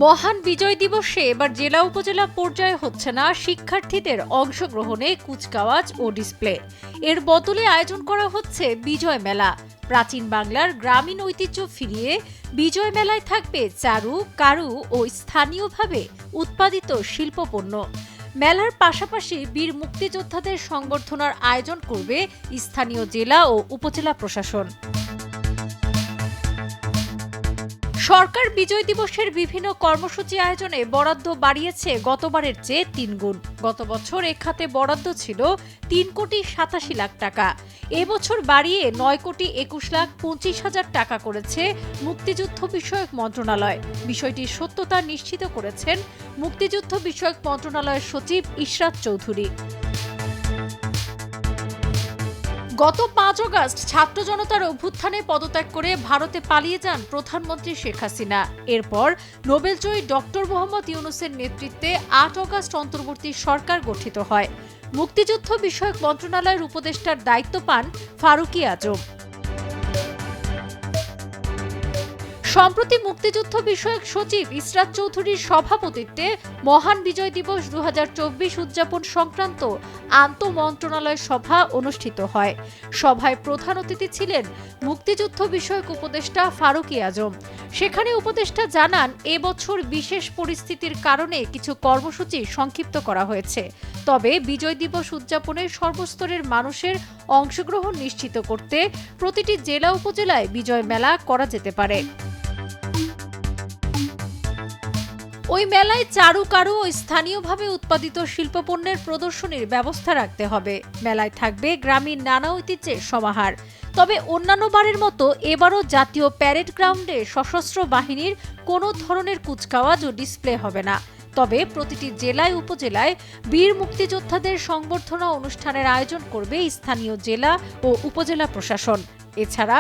মহান বিজয় দিবসে এবার জেলা উপজেলা পর্যায়ে হচ্ছে না শিক্ষার্থীদের অংশগ্রহণে কুচকাওয়াজ ও ডিসপ্লে। এর বদলে আয়োজন করা হচ্ছে বিজয় মেলা। প্রাচীন বাংলার গ্রামীণ ঐতিহ্য ফিরিয়ে বিজয় মেলায় থাকবে চারু, কারু ও স্থানীয়ভাবে উৎপাদিত শিল্পপণ্য। মেলার পাশাপাশি বীর মুক্তিযোদ্ধাদের সংবর্ধনার আয়োজন করবে স্থানীয় জেলা ও উপজেলা প্রশাসন। সরকার বিজয় দিবসের বিভিন্ন কর্মসূচি আয়োজনে বরাদ্দ বাড়িয়েছে গতবারের চেয়ে ৩ গুণ। গত বছর এ খাতে বরাদ্দ ছিল ৩,87,০০,০০০ টাকা। এবছর বাড়িয়ে ৯,২১,২৫,০০০ টাকা করেছে মুক্তিযুদ্ধ বিষয়ক মন্ত্রণালয়। বিষয়টির সত্যতা নিশ্চিত করেছেন মুক্তিযুদ্ধ বিষয়ক মন্ত্রণালয়ের সচিব ইশরাত চৌধুরী। গত ৫ আগস্ট ছাত্র জনতার অভ্যুত্থানে পদত্যাগ করে ভারতে পালিয়ে যান প্রধানমন্ত্রী শেখ হাসিনা। এরপর নোবেলজয়ী ডক্টর মোহাম্মদ ইউনূসের নেতৃত্বে ৮ আগস্ট অন্তর্বর্তী সরকার গঠিত হয়। মুক্তিযুদ্ধ বিষয়ক মন্ত্রণালয়ের উপদেষ্টার দায়িত্ব পান ফারুকী আজম। সম্প্রতি মুক্তিযুদ্ধ বিষয়ক সচিব ইশরাত চৌধুরীর সভাপতিত্বে মহান বিজয় দিবস ২০২৪ উদযাপন সংক্রান্ত আন্তঃমন্ত্রণালয় সভা অনুষ্ঠিত হয়। সভায় প্রধান অতিথি ছিলেন মুক্তিযুদ্ধ বিষয়ক উপদেষ্টা ফারুকী আজম। সেখানে উপদেষ্টা জানান, এবছর বিশেষ পরিস্থিতির কারণে কিছু কর্মসূচি সংক্ষিপ্ত করা হয়েছে। তবে বিজয় দিবস উদযাপনের সর্বস্তরের মানুষের অংশগ্রহণ নিশ্চিত করতে প্রতিটি জেলা উপজেলায় বিজয় মেলা করা যেতে পারে। ওই মেলায় চারু, কারু ও স্থানীয়ভাবে উৎপাদিত শিল্পপণ্যের প্রদর্শনীর ব্যবস্থা রাখতে হবে। মেলায় থাকবে গ্রামীণ নানা ঐতিহ্যের সমাহার। তবে অন্যান্য বারের মতো এবারও জাতীয় প্যারেড গ্রাউন্ডে সশস্ত্র বাহিনীর কোনো ধরনের কুচকাওয়াজ ও ডিসপ্লে হবে না। তবে প্রতিটি জেলায় উপজেলায় বীর মুক্তিযোদ্ধাদের সংবর্ধনা অনুষ্ঠানের আয়োজন করবে স্থানীয় জেলা ও উপজেলা প্রশাসন। এছাড়া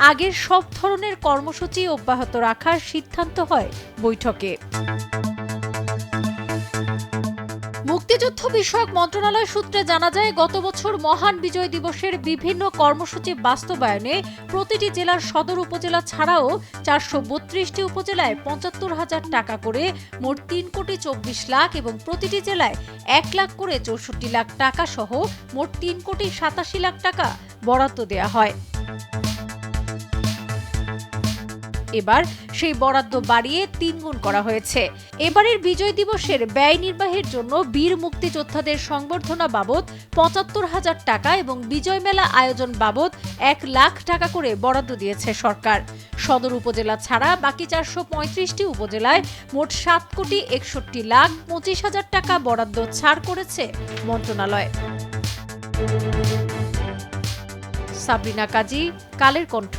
আগের সব ধরনের কর্মসূচি অব্যাহত রাখার সিদ্ধান্ত হয় বৈঠকে। মুক্তিযুদ্ধ বিষয়ক মন্ত্রণালয় সূত্রে জানা যায়, গত বছর মহান বিজয় দিবসের বিভিন্ন কর্মসূচি বাস্তবায়নে প্রতিটি জেলার সদর উপজেলা ছাড়াও ৪৩২টি উপজেলায় ৭৫,০০০ টাকা করে মোট ৩,২৪,০০,০০০ এবং প্রতিটি জেলায় ১ লাখ করে ৬৪ লাখ টাকা সহ মোট ৩,৮৭,০০,০০০ টাকা বরাদ্দ দেওয়া হয়। এবার সেই বরাদ্দ বাড়িয়ে ৩ গুণ করা হয়েছে। এবারের বিজয় দিবসের ব্যয় নির্বাহের জন্য বীর মুক্তিযোদ্ধাদের সংবর্ধনা বাবদ ৭৫,০০০ টাকা এবং বিজয় মেলা আয়োজন বাবদ ১ লাখ টাকা করে বরাদ্দ দিয়েছে সরকার। সদর উপজেলা ছাড়া বাকি ৪৩৫টি উপজেলায় মোট ৭,৬১,২৫,০০০ টাকা বরাদ্দ ছাড় করেছে মন্ত্রণালয়। সাবরিনা কাজী, কালের কণ্ঠ।